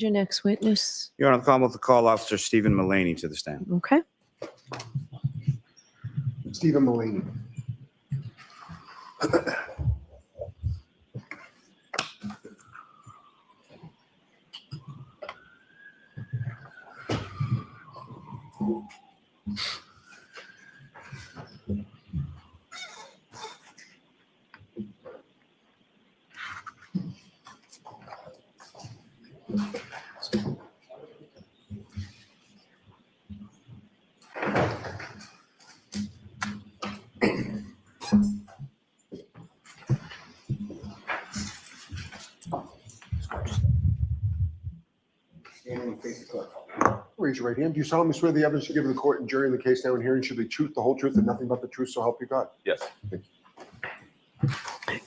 Your next witness. Your Honor, the Commonwealth will call Officer Stephen Mullaney to the stand. Okay. Stephen Mullaney. Raise your right hand. Do you solemnly swear the evidence you give in the court and jury in the case now and hearing should be truth, the whole truth, and nothing but the truth, so help you God? Yes. Thank you.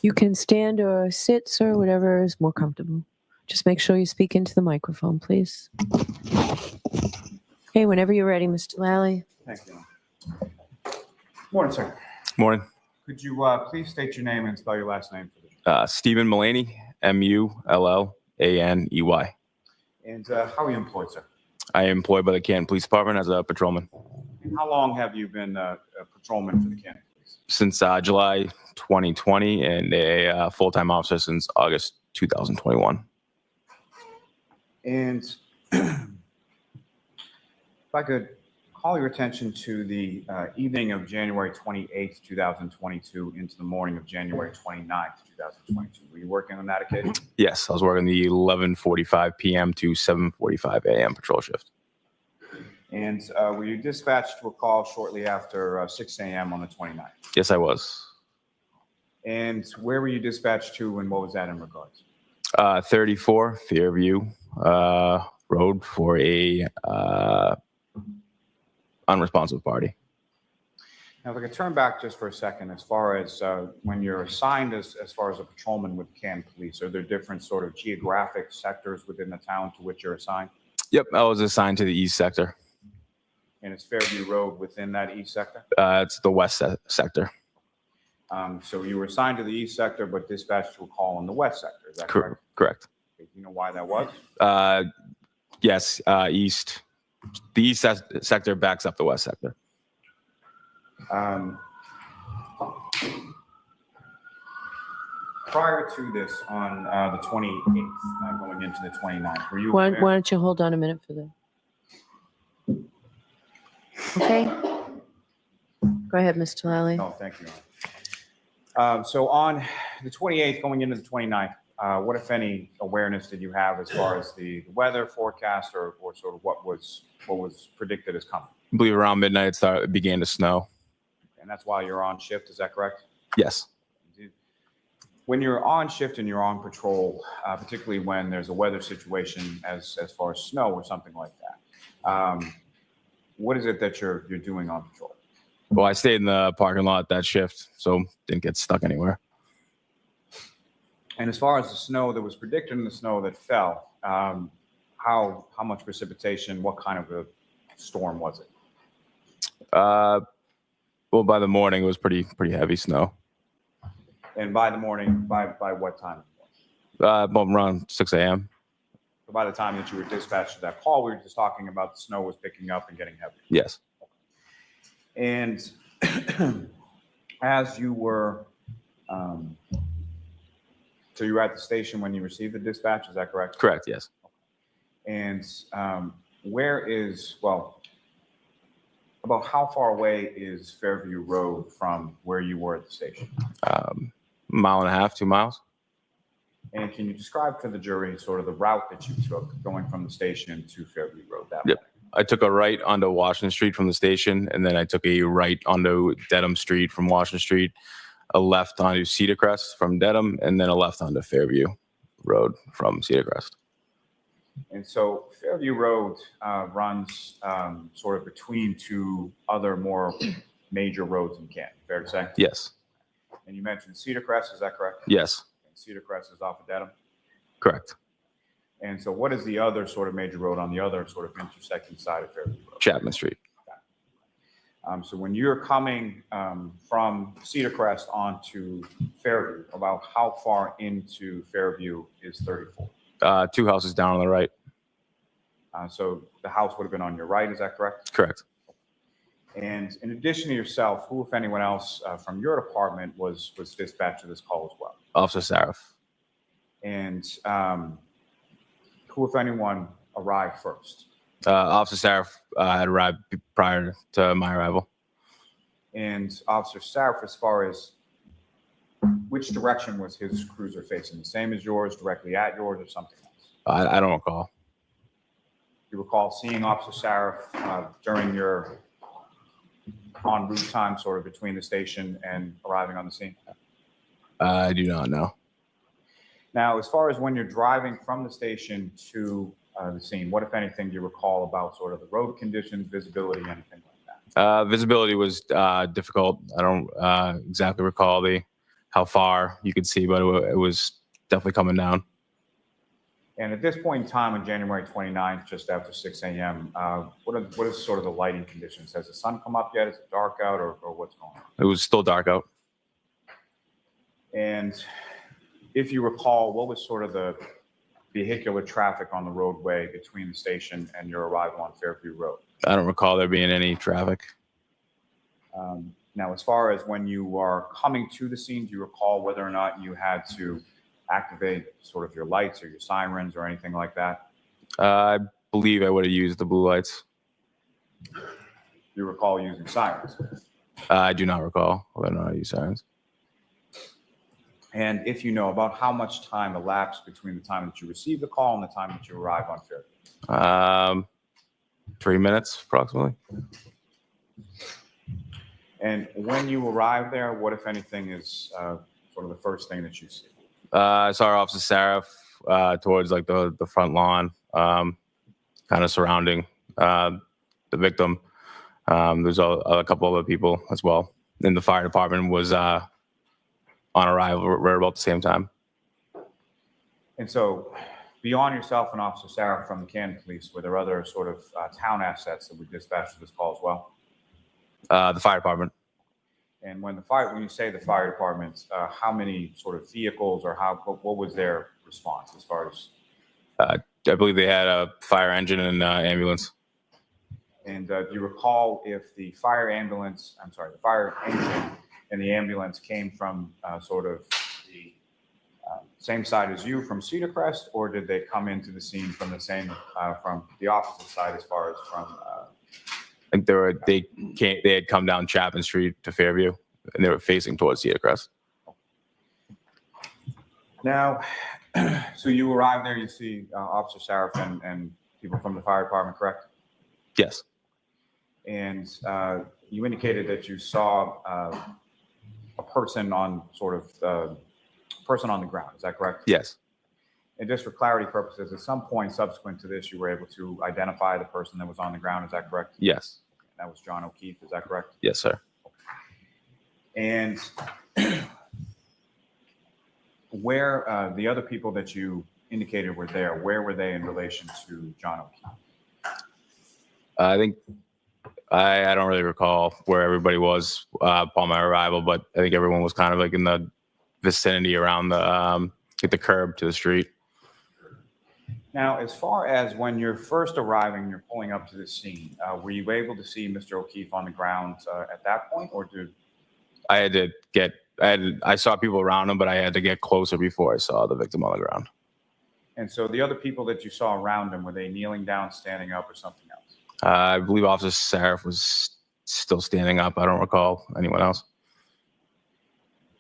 You can stand or sit, sir, whatever is more comfortable. Just make sure you speak into the microphone, please. Okay, whenever you're ready, Mr. Lally. Thank you. Morning, sir. Morning. Could you please state your name and spell your last name for me? Stephen Mullaney, M-U-L-L-A-N-E-Y. And how are you employed, sir? I am employed by the Canton Police Department as a patrolman. And how long have you been a patrolman for the Canton Police? Since July 2020 and a full-time officer since August 2021. And if I could call your attention to the evening of January 28th, 2022 into the morning of January 29th, 2022. Were you working on that occasion? Yes, I was working the 11:45 p.m. to 7:45 a.m. patrol shift. And were you dispatched to a call shortly after 6 a.m. on the 29th? Yes, I was. And where were you dispatched to and what was that in regards? 34 Fairview Road for a unresponsive party. Now, if I could turn back just for a second, as far as when you're assigned as far as a patrolman with Canton Police, are there different sort of geographic sectors within the town to which you're assigned? Yep, I was assigned to the east sector. And it's Fairview Road within that east sector? It's the west sector. So you were assigned to the east sector, but dispatched to a call in the west sector. Is that correct? Correct. Do you know why that was? Yes, east. The east sector backs up the west sector. Prior to this, on the 28th, going into the 29th, were you Why aware? don't you hold on a minute for that? Okay. Go ahead, Mr. Lally. No, thank you. So on the 28th, going into the 29th, what, if any, awareness did you have as far as the weather forecast or sort of what was predicted as coming? I believe around midnight it began to snow. And that's while you're on shift, is that correct? Yes. When you're on shift and you're on patrol, particularly when there's a weather situation as far as snow or something like that, what is it that you're doing on patrol? Well, I stayed in the parking lot that shift, so didn't get stuck anywhere. And as far as the snow that was predicted and the snow that fell, how much precipitation, what kind of a storm was it? Well, by the morning it was pretty heavy snow. And by the morning, by what time? About around 6 a.m. So by the time that you were dispatched to that call, we were just talking about the snow was picking up and getting heavy. Yes. And as you were, so you were at the station when you received the dispatch, is that correct? Correct, yes. And about how far away is Fairview Road from where you were at the station? Mile and a half, 2 miles. And can you describe to the jury sort of the route that you took going from the station to Fairview Road that Yep. way? I took a right onto Washington Street from the station, and then I took a right onto Dedham Street from Washington Street, a left onto Cedar Crest from Dedham, and then a left onto Fairview Road from Cedar Crest. And so Fairview Road runs sort of between two other more major roads in Canton, fair to say? Yes. And you mentioned Cedar Crest, is that correct? Yes. And Cedar Crest is off of Dedham. Correct. And so what is the other sort of major road on the other sort of intersecting side of Fairview Road? Chapman Street. So when you're coming from Cedar Crest onto Fairview, about how far into Fairview is 34? 2 houses down on the right. So the house would have been on your right, is that correct? Correct. And in addition to yourself, who, if anyone else from your department was dispatched to this call as well? Officer Saraf. And who, if anyone, arrived first? Officer Saraf had arrived prior to my arrival. And Officer Saraf, as far as which direction was his cruiser facing? The same as yours, directly at yours, or something else? I don't recall. You recall seeing Officer Saraf during your en route time, sort of between the station and arriving on the scene? I do not know. Now, as far as when you're driving from the station to the scene, what, if anything, do you recall about sort of the road conditions, visibility, anything like that? Visibility was difficult. I don't exactly recall how far you could see, but it was definitely coming down. And at this point in time, on January 29th, just after 6 a.m., what is sort of the lighting conditions? Has the sun come up yet? Is it dark out, or what's going on? It was still dark out. And if you recall, what was sort of the vehicular traffic on the roadway between the station and your arrival on Fairview Road? I don't recall there being any traffic. Now, as far as when you are coming to the scene, do you recall whether or not you had to activate sort of your lights or your sirens or anything like that? I believe I would have used the blue lights. You recall using sirens? I do not recall whether or not I used sirens. And if you know, about how much time elapsed between the time that you received the call and the time that you arrived on Fairview? 3 minutes approximately. And when you arrive there, what, if anything, is sort of the first thing that you see? I saw Officer Saraf towards like the front lawn, kind of surrounding the victim. There's a couple other people as well. And the fire department was on arrival right about the same time. And so, beyond yourself and Officer Sarah from the Canton Police, were there other sort of town assets that were dispatched to this call as well? The fire department. And when you say the fire department, how many sort of vehicles, or what was their response as far as? I believe they had a fire engine and ambulance. And do you recall if the fire engine and the ambulance came from sort of the same side as you from Cedar Crest, or did they come into the scene from the opposite side as far as from? I think they had come down Chapman Street to Fairview, and they were facing towards Cedar Crest. Now, so you arrive there, you see Officer Saraf and people from the fire department, correct? Yes. And you indicated that you saw a person on the ground. Is that correct? Yes. And just for clarity purposes, at some point subsequent to this, you were able to identify the person that was on the ground. Is that correct? Yes. That was John O'Keefe. Is that correct? Yes, sir. And where the other people that you indicated were there, where were they in relation to John O'Keefe? I think I don't really recall where everybody was upon my arrival, but I think everyone was kind of like in the vicinity around the curb to the street. Now, as far as when you're first arriving, you're pulling up to the scene, were you able to see Mr. O'Keefe on the ground at that point, or I saw people around him, but I had to get closer before I saw the victim on the ground. And so the other people that you saw around him, were they kneeling down, standing up, or something else? I believe Officer Saraf was still standing up. I don't recall anyone else.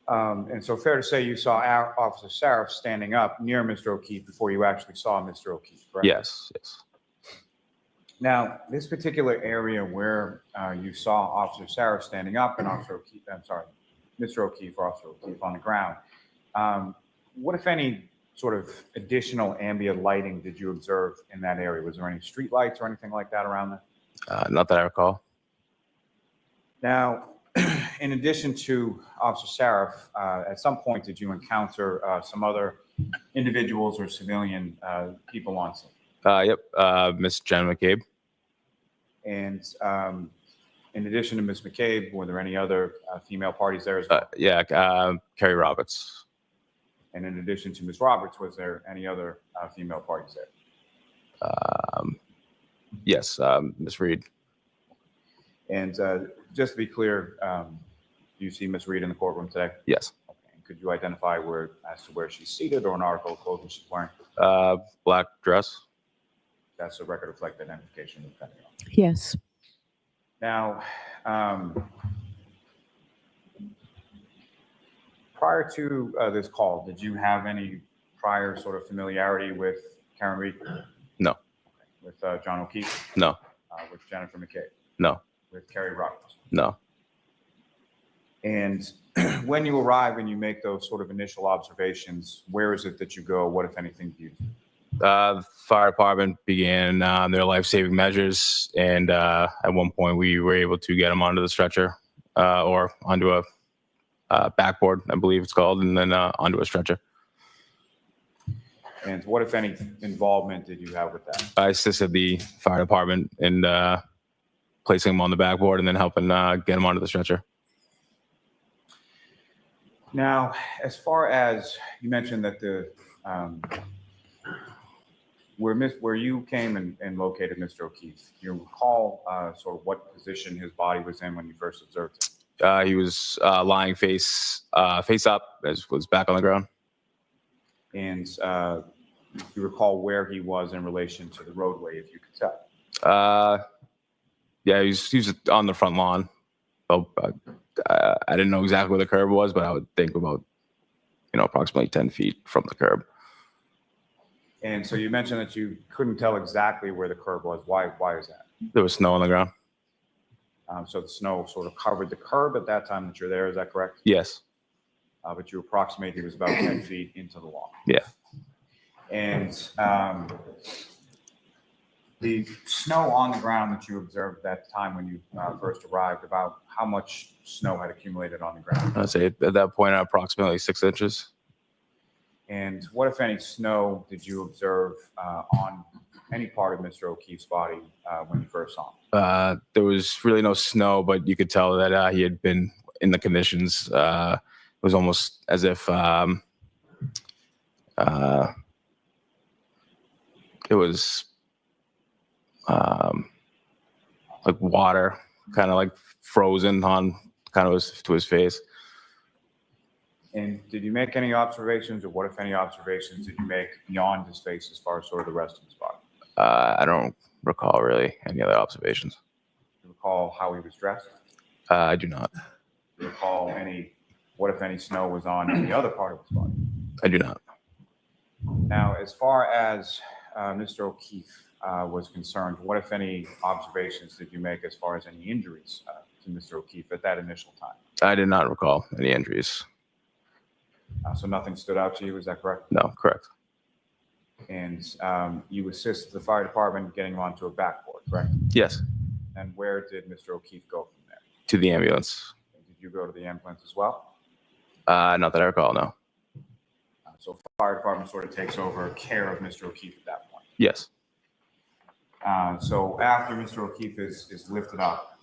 And so fair to say you saw Officer Saraf standing up near Mr. O'Keefe before you actually saw Mr. O'Keefe, correct? Yes. Now, this particular area where you saw Officer Saraf standing up and Mr. O'Keefe or Officer O'Keefe on the ground, what, if any, sort of additional ambient lighting did you observe in that area? Was there any street lights or anything like that around there? Not that I recall. Now, in addition to Officer Saraf, at some point did you encounter some other individuals or civilian people on scene? Yep. Miss Jen McCabe. And in addition to Ms. McCabe, were there any other female parties there as well? Carrie Roberts. And in addition to Ms. Roberts, was there any other female parties there? Yes, Ms. Reed. And just to be clear, do you see Ms. Reed in the courtroom today? Yes. Okay. And could you identify as to where she's seated or an article of clothing she's wearing? Black dress. That's a record reflect identification of the defendant. Yes. Now, prior to this call, did you have any prior sort of familiarity with Karen Reed? No. Okay. With John O'Keefe? No. With Jennifer McCabe? No. With Kerry Roberts? No. And when you arrive and you make those sort of initial observations, where is it that you go? What, if anything, do you do? The fire department began their life-saving measures, and at one point we were able to get him onto the stretcher or onto a backboard, I believe it's called, and then onto a stretcher. And what, if any, involvement did you have with that? I assisted the fire department in placing him on the backboard and then helping get him onto the stretcher. Now, as far as you mentioned that where you came and located Mr. O'Keefe, do you recall sort of what position his body was in when you first observed him? He was lying face up, as was back on the ground. And do you recall where he was in relation to the roadway, if you could tell? Yeah, he was on the front lawn. Oh, I didn't know exactly where the curb was, but I would think about, approximately 10 feet from the curb. And so you mentioned that you couldn't tell exactly where the curb was. Why is that? There was snow on the ground. So the snow sort of covered the curb at that time that you're there. Is that correct? Yes. But you approximate he was about 10 feet into the lawn. Yeah. And the snow on the ground that you observed at that time when you first arrived, about how much snow had accumulated on the ground? I'd say at that point, approximately 6 inches. And what, if any, snow did you observe on any part of Mr. O'Keefe's body when you first saw him? There was really no snow, but you could tell that he had been in the conditions. It was almost as if it was like water, kind of like frozen on kind of to his face. And did you make any observations, or what, if any, observations did you make beyond his face as far as sort of the rest of his body? I don't recall really any other observations. Do you recall how he was dressed? I do not. Do you recall what, if any, snow was on any other part of his body? I do not. Now, as far as Mr. O'Keefe was concerned, what, if any, observations did you make as far as any injuries to Mr. O'Keefe at that initial time? I did not recall any injuries. So nothing stood out to you, is that correct? No, correct. And you assist the fire department getting him onto a backboard, correct? Yes. And where did Mr. O'Keefe go from there? To the ambulance. Did you go to the ambulance as well? Not that I recall, no. So fire department sort of takes over care of Mr. O'Keefe at that point. Yes. So after Mr. O'Keefe is lifted up,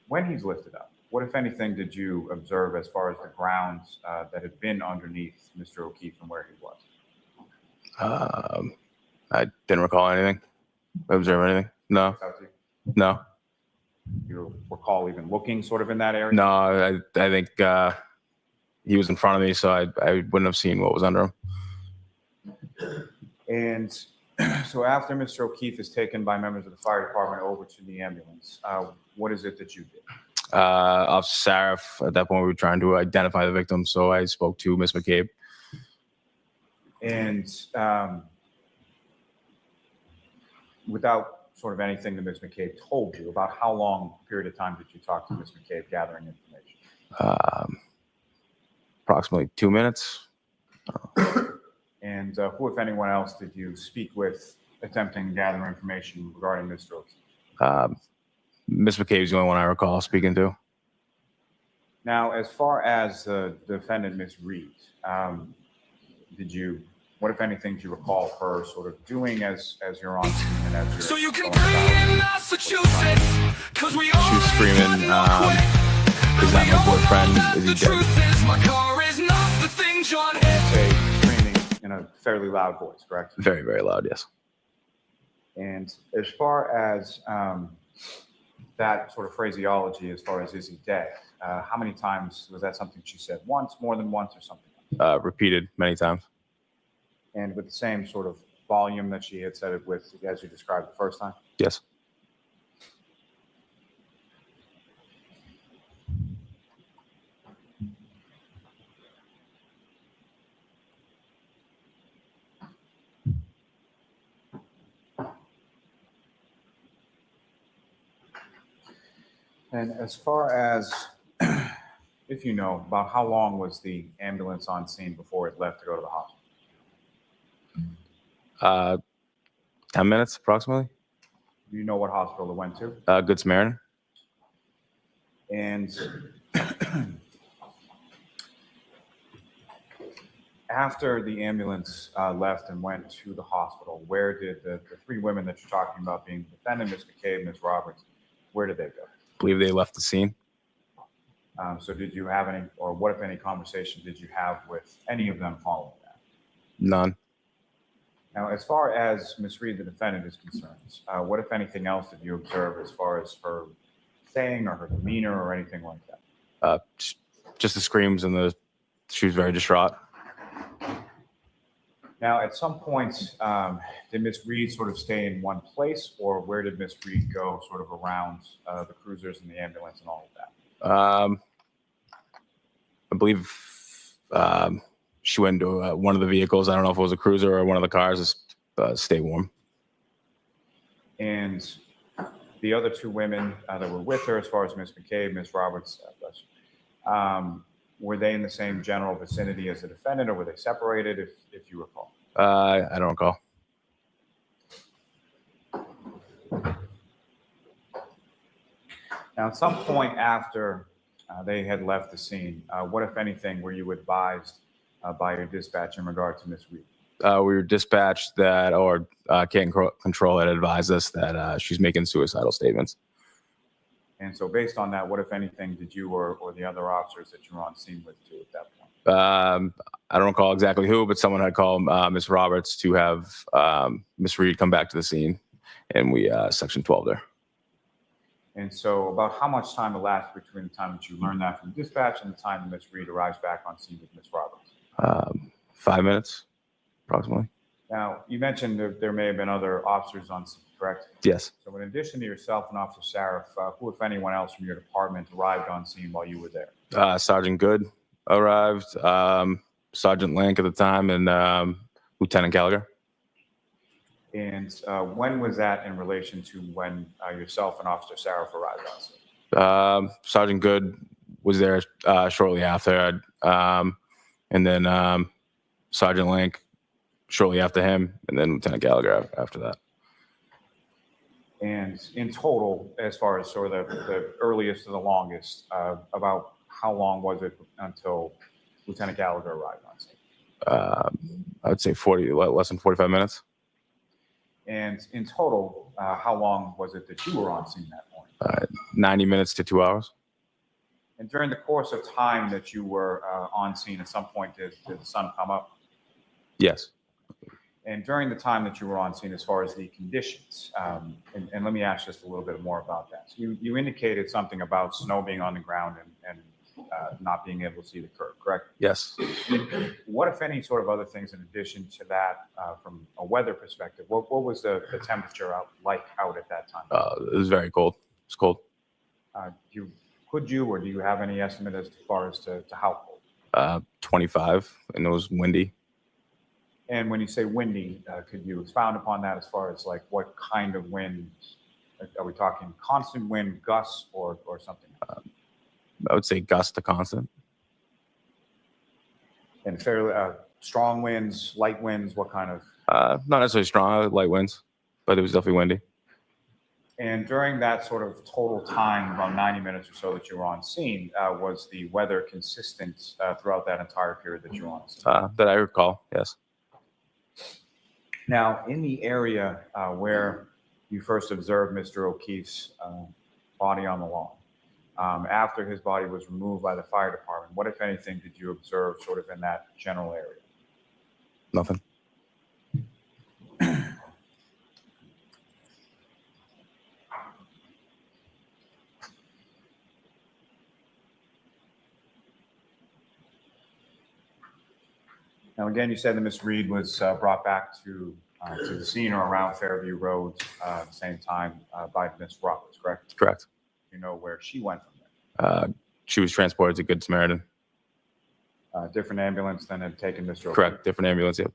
when he's lifted up, what, if anything, did you observe as far as the grounds that had been underneath Mr. O'Keefe and where he was? I didn't recall anything. Observe anything? No. No. You recall even looking sort of in that area? No, I think he was in front of me, so I wouldn't have seen what was under him. And so after Mr. O'Keefe is taken by members of the fire department over to the ambulance, what is it that you did? Officer Sarif, at that point, we were trying to identify the victim, so I spoke to Ms. McCabe. And without sort of anything that Ms. McCabe told you, about how long period of time did you talk to Ms. McCabe gathering information? Approximately 2 minutes. And who, if anyone else, did you speak with attempting to gather information regarding Mr. O'Keefe? Ms. McCabe is the only one I recall speaking to. Now, as far as the defendant, Ms. Reed, what, if anything, do you recall her sort of doing as you're on scene and as you're... So you can bring in Massachusetts, because we all She was screaming, is that my boyfriend? Is he dead? My car is not the thing John hit. Say, screaming in a fairly loud voice, correct? Very, very loud, yes. And as far as that sort of phraseology, as far as is he dead, how many times was that something she said? Once, more than once, or something? Repeated many times. And with the same sort of volume that she had said it with, as you described the first time? Yes. And as far as, if you know, about how long was the ambulance on scene before it left to go to the hospital? 10 minutes approximately. Do you know what hospital it went to? Good Samaritan. And after the ambulance left and went to the hospital, where did the three women that you're talking about, being the defendant, Ms. McCabe, Ms. Roberts, where did they go? I believe they left the scene. So did you have any, or what if any conversation did you have with any of them following that? None. Now, as far as Ms. Reed, the defendant, is concerned, what if anything else did you observe as far as her saying or her demeanor or anything like that? Just the screams and she was very distraught. Now, at some point, did Ms. Reed sort of stay in one place, or where did Ms. Reed go sort of around the cruisers and the ambulance and all of that? I believe she went into one of the vehicles. I don't know if it was a cruiser or one of the cars to stay warm. And the other two women that were with her, as far as Ms. McCabe, Ms. Roberts, were they in the same general vicinity as the defendant, or were they separated, if you recall? I don't recall. Now, at some point after they had left the scene, what, if anything, were you advised by your dispatch in regard to Ms. Reed? We were dispatched that, or Canton Control had advised us that she's making suicidal statements. And so based on that, what, if anything, did you or the other officers that you were on scene with do at that point? I don't recall exactly who, but someone had called Ms. Roberts to have Ms. Reed come back to the scene, and we section 12 there. And so about how much time elapsed between the time that you learned that from dispatch and the time that Ms. Reed arrives back on scene with Ms. Roberts? 5 minutes, approximately. Now, you mentioned there may have been other officers on scene, correct? Yes. So in addition to yourself and Officer Sarif, who, if anyone else from your department, arrived on scene while you were there? Sergeant Good arrived, Sergeant Link at the time, and Lieutenant Gallagher. And when was that in relation to when yourself and Officer Sarif arrived on scene? Sergeant Good was there shortly after, and then Sergeant Link shortly after him, and then Lieutenant Gallagher after that. And in total, as far as sort of the earliest to the longest, about how long was it until Lieutenant Gallagher arrived on scene? I would say less than 45 minutes. And in total, how long was it that you were on scene that morning? 90 minutes to 2 hours. And during the course of time that you were on scene, at some point, did the sun come up? Yes. And during the time that you were on scene, as far as the conditions, and let me ask just a little bit more about that. So you indicated something about snow being on the ground and not being able to see the curb, correct? Yes. What, if any, sort of other things in addition to that, from a weather perspective? What was the temperature out at that time? It was very cold. It was cold. Could you or do you have any estimate as far as to how cold? 25, and it was windy. And when you say windy, could you expound upon that as far as like what kind of wind? Are we talking constant wind, gusts, or something? I would say gust to constant. And fairly strong winds, light winds, what kind of? Not necessarily strong, light winds, but it was definitely windy. And during that sort of total time, about 90 minutes or so that you were on scene, was the weather consistent throughout that entire period that you were on scene? That I recall, yes. Now, in the area where you first observed Mr. O'Keefe's body on the lawn, after his body was removed by the fire department, what, if anything, did you observe sort of in that general area? Nothing. Now, again, you said that Ms. Reed was brought back to the scene or around Fairview Road at the same time by Ms. Roberts, correct? Correct. You know where she went from there? She was transported to Good Samaritan. Different ambulance than had taken Mr. O'Keefe? Correct. Different ambulance. Yep.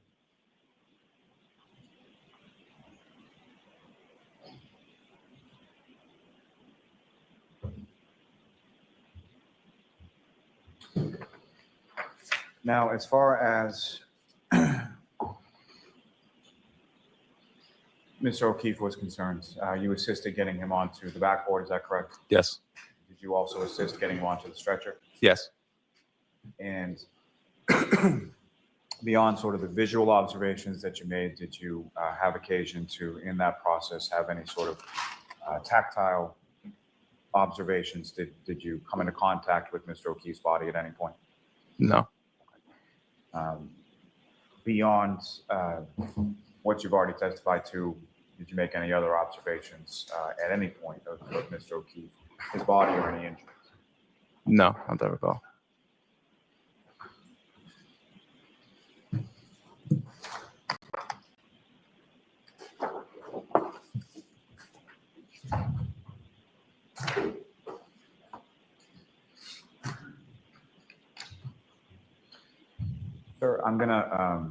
Now, as far as Mr. O'Keefe was concerned, you assisted getting him onto the backboard, is that correct? Yes. Did you also assist getting him onto the stretcher? Yes. And beyond sort of the visual observations that you made, did you have occasion to, in that process, have any sort of tactile observations? Did you come into contact with Mr. O'Keefe's body at any point? No. Beyond what you've already testified to, did you make any other observations at any point of Mr. O'Keefe, his body, or any injuries? No, I don't recall. Sir, I'm going to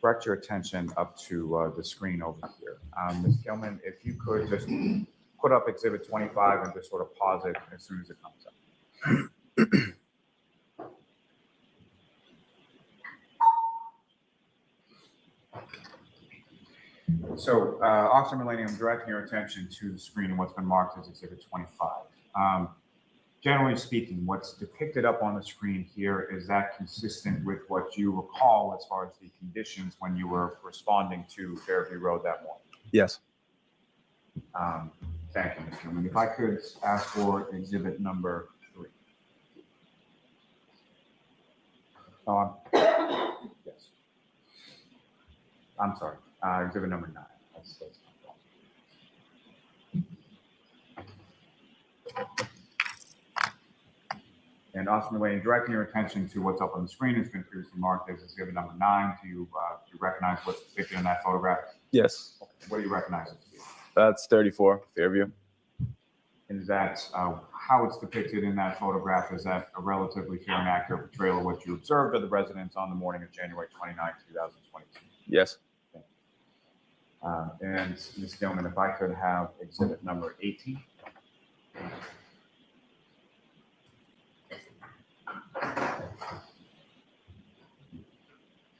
direct your attention up to the screen over here. Ms. Gilman, if you could just put up Exhibit 25 and just sort of pause it as soon as it comes up. So, Officer Mullaney, I'm directing your attention to the screen and what's been marked as Exhibit 25. Generally speaking, what's depicted up on the screen here, is that consistent with what you recall as far as the conditions when you were responding to Fairview Road that morning? Yes. Thank you, Mr. Newman. If I could ask for exhibit number 3. Yes. I'm sorry. Exhibit number 9. That's And Officer Mullaney, directing your attention to what's up on the screen, has been previously marked as exhibit number 9. Do you recognize what's depicted in that photograph? Yes. What do you recognize it to be? That's 34 Fairview. And is that how it's depicted in that photograph? Is that a relatively fair and accurate portrayal of what you observed of the residents on the morning of January 29, 2022? Yes. And Ms. Gilman, if I could have exhibit number 18.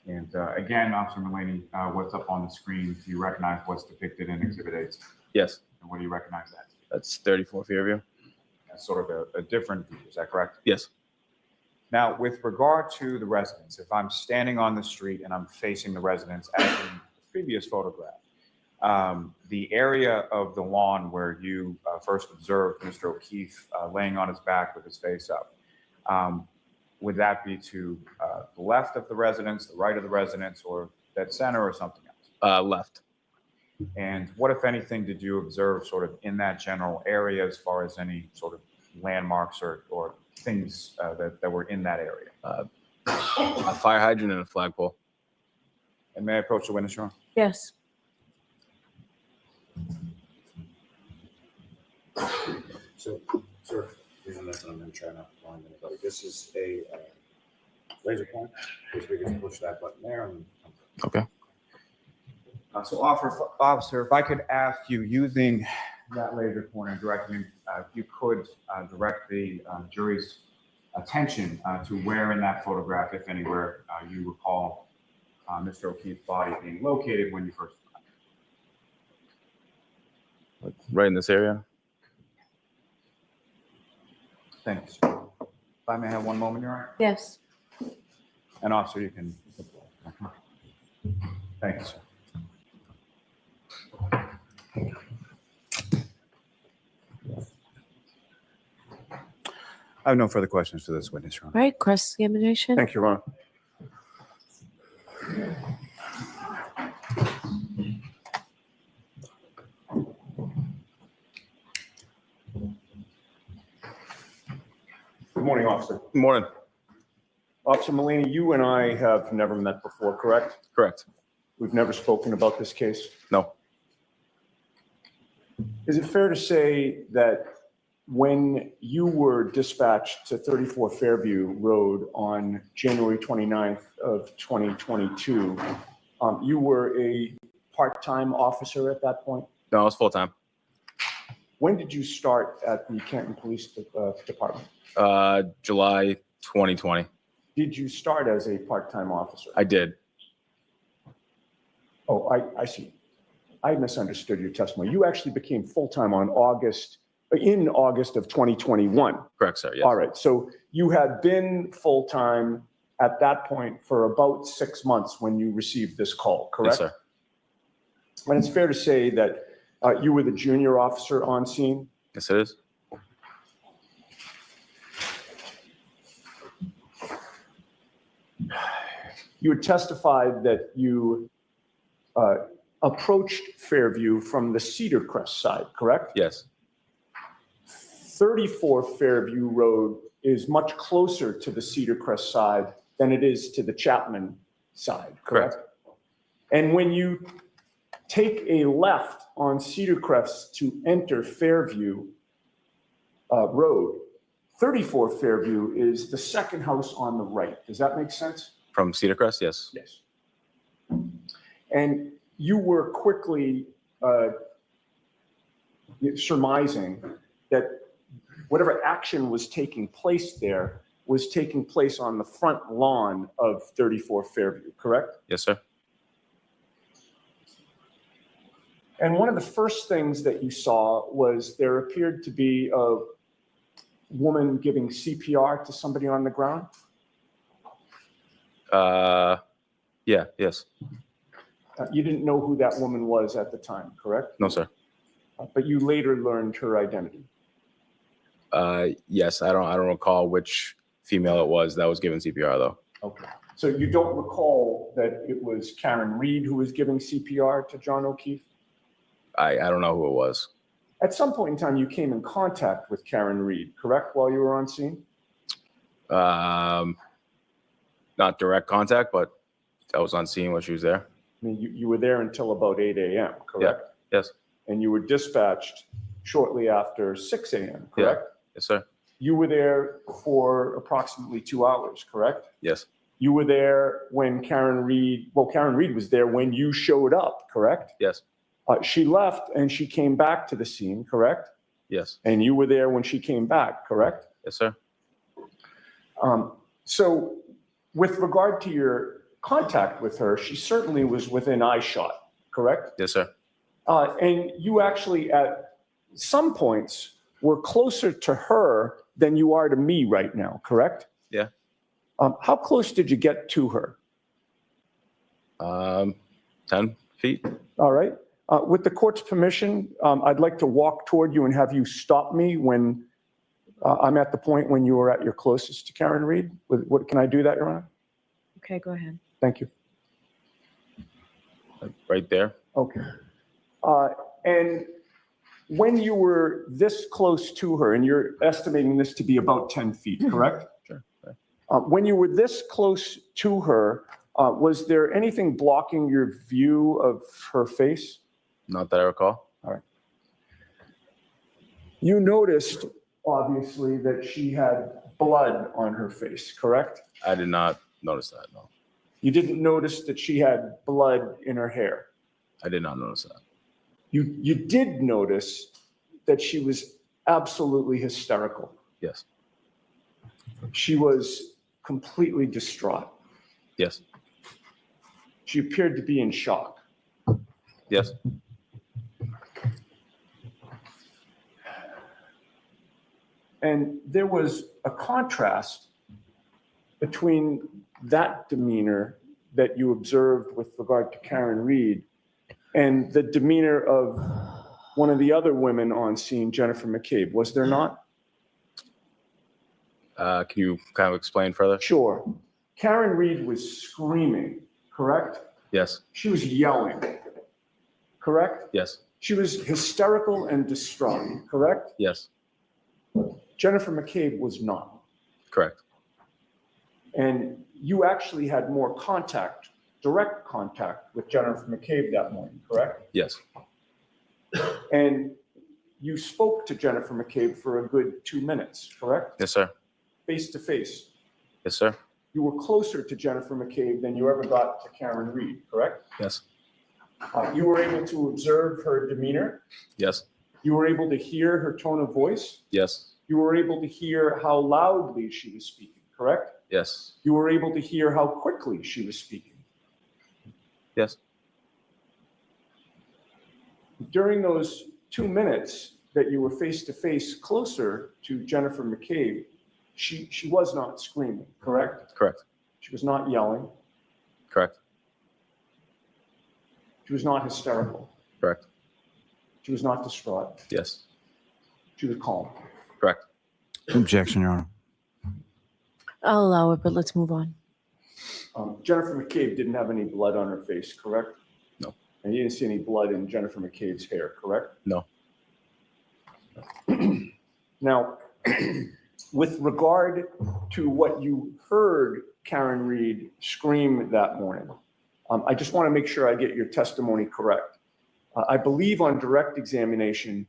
And again, Officer Mullaney, what's up on the screen? Do you recognize what's depicted in exhibit 8? Yes. And what do you recognize that to be? That's 34 Fairview. That's sort of a different view, is that correct? Yes. Now, with regard to the residents, if I'm standing on the street and I'm facing the residents as in the previous photograph, the area of the lawn where you first observed Mr. O'Keefe laying on his back with his face up, would that be to the left of the residence, the right of the residence, or dead center, or something else? Left. And what, if anything, did you observe sort of in that general area as far as any sort of landmarks or things that were in that area? A fire hydrant and a flagpole. And may I approach the witness, Your Honor? Yes. So, sir, reason that I'm going to try not to blind anybody. This is a laser pointer. Just we can push that button there. And Okay. So, officer, if I could ask you, using that laser pointer directing, if you could direct the jury's attention to where in that photograph, if anywhere, you recall Mr. O'Keefe's body being located when you first. Right in this area. Thank you, sir. If I may have one moment, Your Honor. Yes. And officer, you can. Thank you, sir. I have no further questions to this witness, Your Honor. All right. Cross examination. Thank you, Your Honor. Good morning, officer. Morning. Officer Mullaney, you and I have never met before, correct? Correct. We've never spoken about this case. No. Is it fair to say that when you were dispatched to 34 Fairview Road on January 29th of 2022, you were a part-time officer at that point? No, it's full time. When did you start at the Canton Police Department? July 2020. Did you start as a part-time officer? I did. Oh, I see. I misunderstood your testimony. You actually became full-time in August of 2021. Correct, sir. Yes. All right. So you had been full-time at that point for about 6 months when you received this call, correct? Yes, sir. And it's fair to say that you were the junior officer on scene? Yes, it is. You had testified that you approached Fairview from the Cedar Crest side, correct? Yes. 34 Fairview Road is much closer to the Cedar Crest side than it is to the Chapman side, correct? And when you take a left on Cedar Crest to enter Fairview Road, 34 Fairview is the second house on the right. Does that make sense? From Cedar Crest? Yes. Yes. And you were quickly surmising that whatever action was taking place there was taking place on the front lawn of 34 Fairview, correct? Yes, sir. And one of the first things that you saw was there appeared to be a woman giving CPR to somebody on the ground. Yeah, yes. You didn't know who that woman was at the time, correct? No, sir. But you later learned her identity. Yes, I don't recall which female it was that was given CPR though. Okay. So you don't recall that it was Karen Reed who was giving CPR to John O'Keefe? I don't know who it was. At some point in time, you came in contact with Karen Reed, correct, while you were on scene? Not direct contact, but I was on scene when she was there. I mean, you were there until about 8 a.m., correct? Yes. And you were dispatched shortly after 6 a.m., correct? Yes, sir. You were there for approximately 2 hours, correct? Yes. You were there when Karen Reed was there when you showed up, correct? Yes. She left and she came back to the scene, correct? Yes. And you were there when she came back, correct? Yes, sir. So with regard to your contact with her, she certainly was within eyeshot, correct? Yes, sir. And you actually at some points were closer to her than you are to me right now, correct? Yeah. How close did you get to her? 10 feet. All right. With the court's permission, I'd like to walk toward you and have you stop me when I'm at the point when you were at your closest to Karen Reed. Can I do that, Your Honor? Okay, go ahead. Thank you. Right there. Okay. And when you were this close to her, and you're estimating this to be about 10 feet, correct? Sure. When you were this close to her, was there anything blocking your view of her face? Not that I recall. All right. You noticed, obviously, that she had blood on her face, correct? I did not notice that, no. You didn't notice that she had blood in her hair. I did not notice that. You did notice that she was absolutely hysterical. Yes. She was completely distraught. Yes. She appeared to be in shock. Yes. And there was a contrast between that demeanor that you observed with regard to Karen Reed and the demeanor of one of the other women on scene, Jennifer McCabe. Was there not? Can you kind of explain further? Sure. Karen Reed was screaming, correct? Yes. She was yelling, correct? Yes. She was hysterical and distraught, correct? Yes. Jennifer McCabe was not. Correct. And you actually had more contact, direct contact with Jennifer McCabe that morning, correct? Yes. And you spoke to Jennifer McCabe for a good 2 minutes, correct? Yes, sir. Face to face. Yes, sir. You were closer to Jennifer McCabe than you ever got to Karen Reed, correct? Yes. You were able to observe her demeanor. Yes. You were able to hear her tone of voice. Yes. You were able to hear how loudly she was speaking, correct? Yes. You were able to hear how quickly she was speaking. Yes. During those 2 minutes that you were face to face closer to Jennifer McCabe, she was not screaming, correct? Correct. She was not yelling. Correct. She was not hysterical. Correct. She was not distraught. Yes. She was calm. Correct. Objection, Your Honor. I'll allow it, but let's move on. Jennifer McCabe didn't have any blood on her face, correct? No. And you didn't see any blood in Jennifer McCabe's hair, correct? No. Now, with regard to what you heard Karen Reed scream that morning, I just want to make sure I get your testimony correct. I believe on direct examination,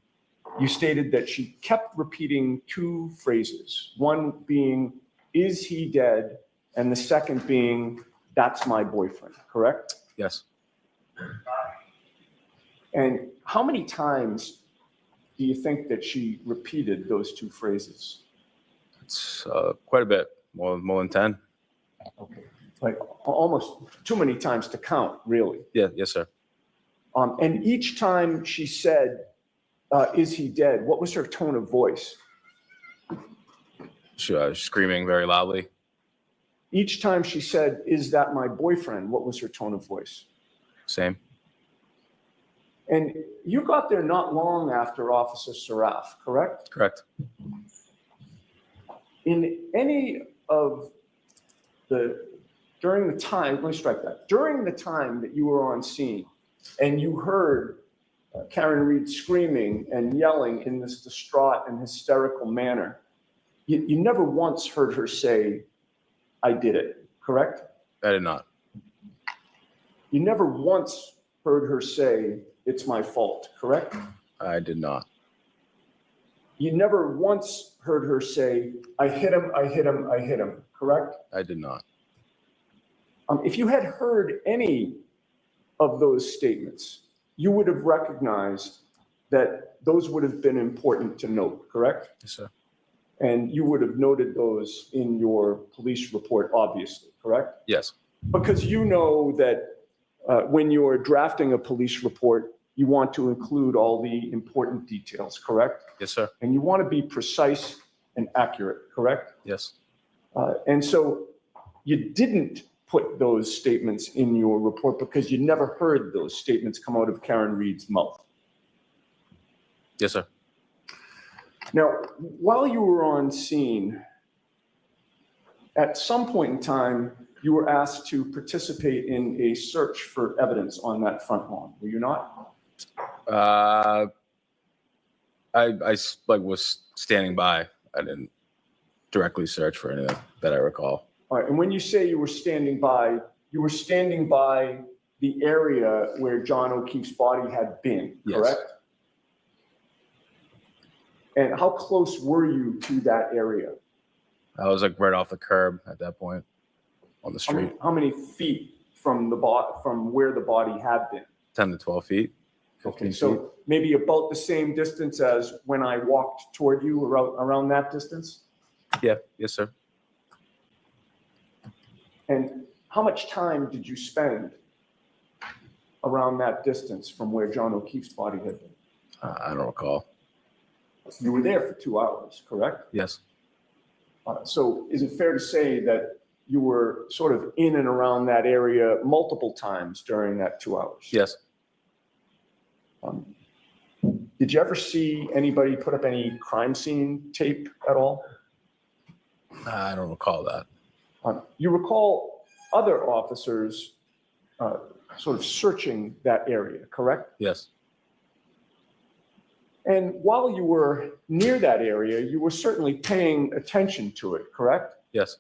you stated that she kept repeating two phrases, one being, "Is he dead?" and the second being, "That's my boyfriend," correct? Yes. And how many times do you think that she repeated those two phrases? It's quite a bit. More than 10. Okay, like almost too many times to count, really. Yeah. Yes, sir. And each time she said, "Is he dead?" what was her tone of voice? Screaming very loudly. Each time she said, "Is that my boyfriend?" what was her tone of voice? Same. And you got there not long after Officer Saraf, correct? Correct. In any of during the time, let me strike that, during the time that you were on scene and you heard Karen Reed screaming and yelling in this distraught and hysterical manner, you never once heard her say, "I did it," correct? I did not. You never once heard her say, "It's my fault," correct? I did not. You never once heard her say, "I hit him, I hit him, I hit him," correct? I did not. If you had heard any of those statements, you would have recognized that those would have been important to note, correct? Yes, sir. And you would have noted those in your police report, obviously, correct? Yes. Because you know that when you're drafting a police report, you want to include all the important details, correct? Yes, sir. And you want to be precise and accurate, correct? Yes. And so you didn't put those statements in your report because you never heard those statements come out of Karen Reed's mouth. Yes, sir. Now, while you were on scene, at some point in time, you were asked to participate in a search for evidence on that front lawn, were you not? I was standing by. I didn't directly search for anything that I recall. All right, and when you say you were standing by the area where John O'Keefe's body had been, Yes. correct? And how close were you to that area? I was like right off the curb at that point on the street. How many feet from where the body had been? 10 to 12 feet. 15 Okay, feet. so maybe about the same distance as when I walked toward you, around that distance? Yeah. Yes, sir. And how much time did you spend around that distance from where John O'Keefe's body had been? I don't recall. You were there for 2 hours, correct? Yes. So is it fair to say that you were sort of in and around that area multiple times during that 2 hours? Yes. Did you ever see anybody put up any crime scene tape at all? I don't recall that. You recall other officers sort of searching that area, correct? Yes. And while you were near that area, you were certainly paying attention to it, correct? Yes.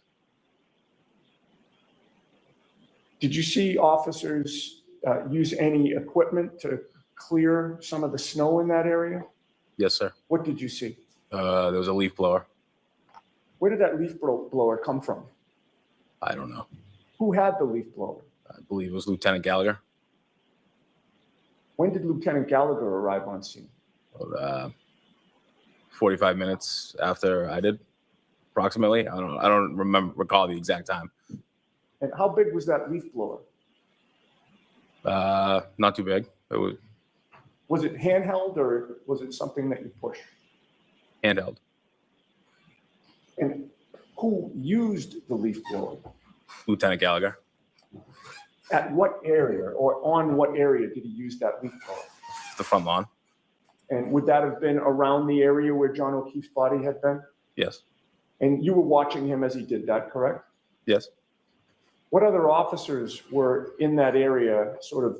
Did you see officers use any equipment to clear some of the snow in that area? Yes, sir. What did you see? There was a leaf blower. Where did that leaf blower come from? I don't know. Who had the leaf blower? I believe it was Lieutenant Gallagher. When did Lieutenant Gallagher arrive on scene? 45 minutes after I did, approximately. I don't recall the exact time. And how big was that leaf blower? Not too big. It was Was it handheld or was it something that you push? handheld. And who used the leaf blower? Lieutenant Gallagher. At what area or on what area did he use that leaf blower? The front lawn. And would that have been around the area where John O'Keefe's body had been? Yes. And you were watching him as he did that, correct? Yes. What other officers were in that area sort of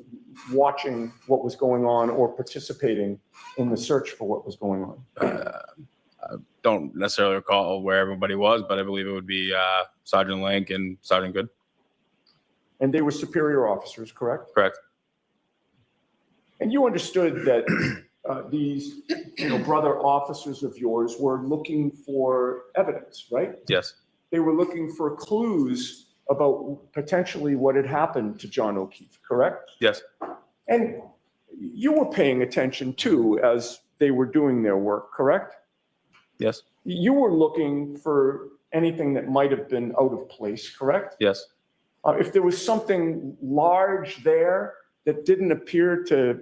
watching what was going on or participating in the search for what was going on? I don't necessarily recall where everybody was, but I believe it would be Sergeant Link and Sergeant Good. And they were superior officers, correct? Correct. And you understood that these brother officers of yours were looking for evidence, right? Yes. They were looking for clues about potentially what had happened to John O'Keefe, correct? Yes. And you were paying attention too as they were doing their work, correct? Yes. You were looking for anything that might have been out of place, correct? Yes. If there was something large there that didn't appear to,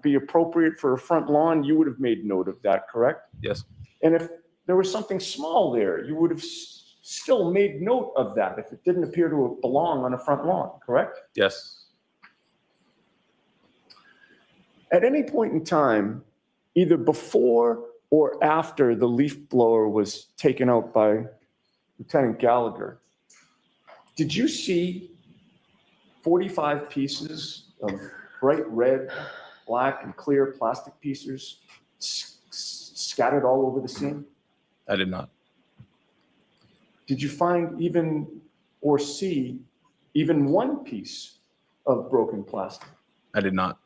be appropriate for a front lawn, you would have made note of that, correct? Yes. And if there was something small there, you would have still made note of that if it didn't appear to belong on a front lawn, correct? Yes. At any point in time, either before or after the leaf blower was taken out by Lieutenant Gallagher, did you see 45 pieces of bright red, black, and clear plastic pieces scattered all over the scene? I did not. Did you find or see even one piece of broken plastic? I did not.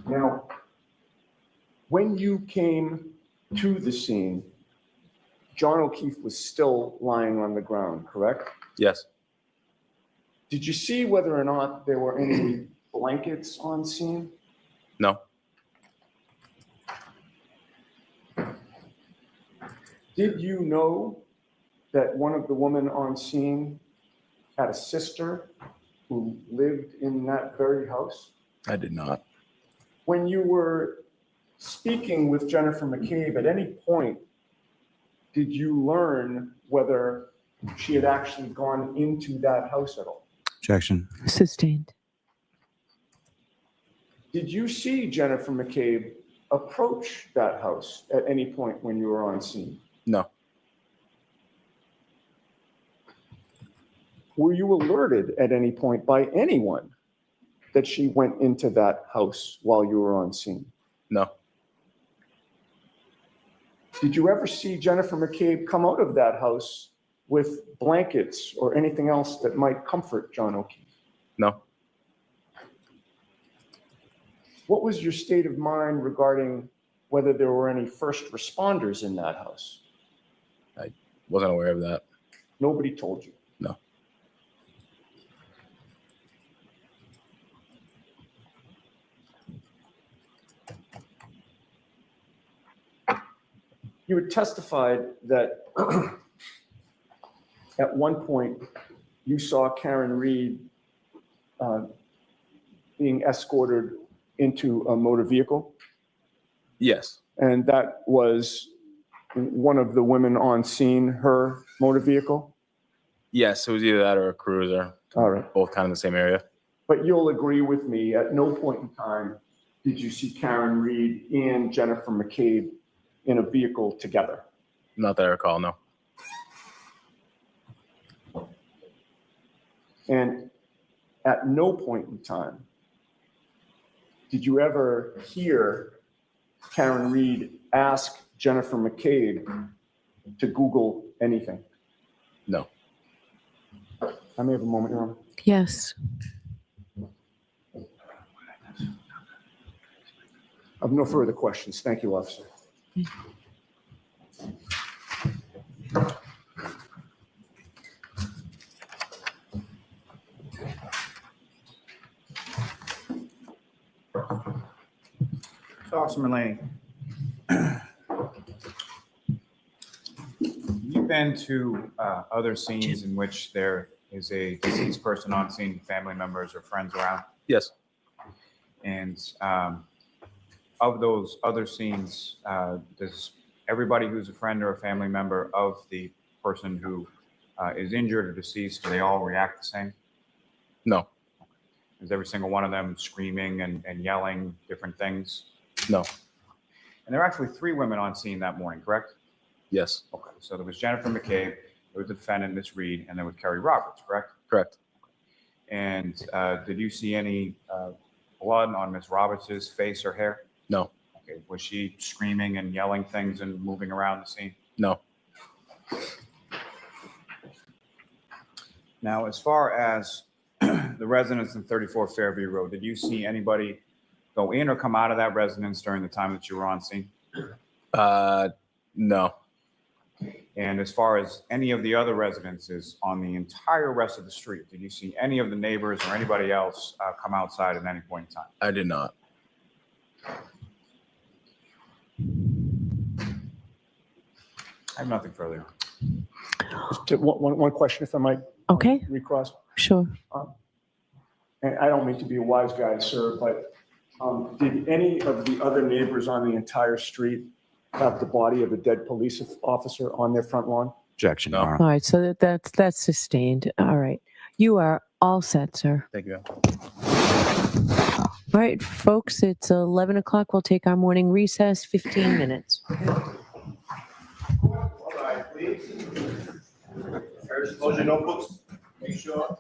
Now, when you came to the scene, John O'Keefe was still lying on the ground, correct? Yes. Did you see whether or not there were any blankets on scene? No. Did you know that one of the women on scene had a sister who lived in that very house? I did not. When you were speaking with Jennifer McCabe, at any point, did you learn whether she had actually gone into that house at all? Objection. Sustained. Did you see Jennifer McCabe approach that house at any point when you were on scene? No. Were you alerted at any point by anyone that she went into that house while you were on scene? No. Did you ever see Jennifer McCabe come out of that house with blankets or anything else that might comfort John O'Keefe? No. What was your state of mind regarding whether there were any first responders in that house? I wasn't aware of that. Nobody told you. No. You had testified that at one point you saw Karen Reed being escorted into a motor vehicle, Yes. and that was one of the women on scene, her motor vehicle? Yes, it was either that or a cruiser. All right. Both kind of in the same area. But you'll agree with me, at no point in time did you see Karen Reed and Jennifer McCabe in a vehicle together? Not that I recall, no. And at no point in time did you ever hear Karen Reed ask Jennifer McCabe to Google anything? No. I may have a moment, Your Honor. Yes. I have no further questions. Thank you, officer. So, Officer Mullaney, you've been to other scenes in which there is a deceased person on scene, family members or friends around? Yes. And of those other scenes, does everybody who's a friend or a family member of the person who is injured or deceased, do they all react the same? No. Is every single one of them screaming and yelling different things? No. And there are actually 3 women on scene that morning, correct? Yes. Okay. So there was Jennifer McCabe, there was the defendant, Miss Reed, and there was Kerry Roberts, correct? Correct. And did you see any blood on Miss Roberts's face or hair? No. Okay. Was she screaming and yelling things and moving around the scene? No. Now, as far as the residence in 34 Fairview Road, did you see anybody go in or come out of that residence during the time that you were on scene? No. And as far as any of the other residences on the entire rest of the street, did you see any of the neighbors or anybody else come outside at any point in time? I did not. I have nothing further. Just one question, if I might. Okay. Recross. Sure. And I don't mean to be a wise guy, sir, but did any of the other neighbors on the entire street have the body of a dead police officer on their front lawn? Objection, No. Your Honor. All right. So that's sustained. All right. You are all set, sir. Thank you. All right, folks, it's 11 o'clock. We'll take our morning recess, 15 minutes. All right, please. First, close your notebooks. Make sure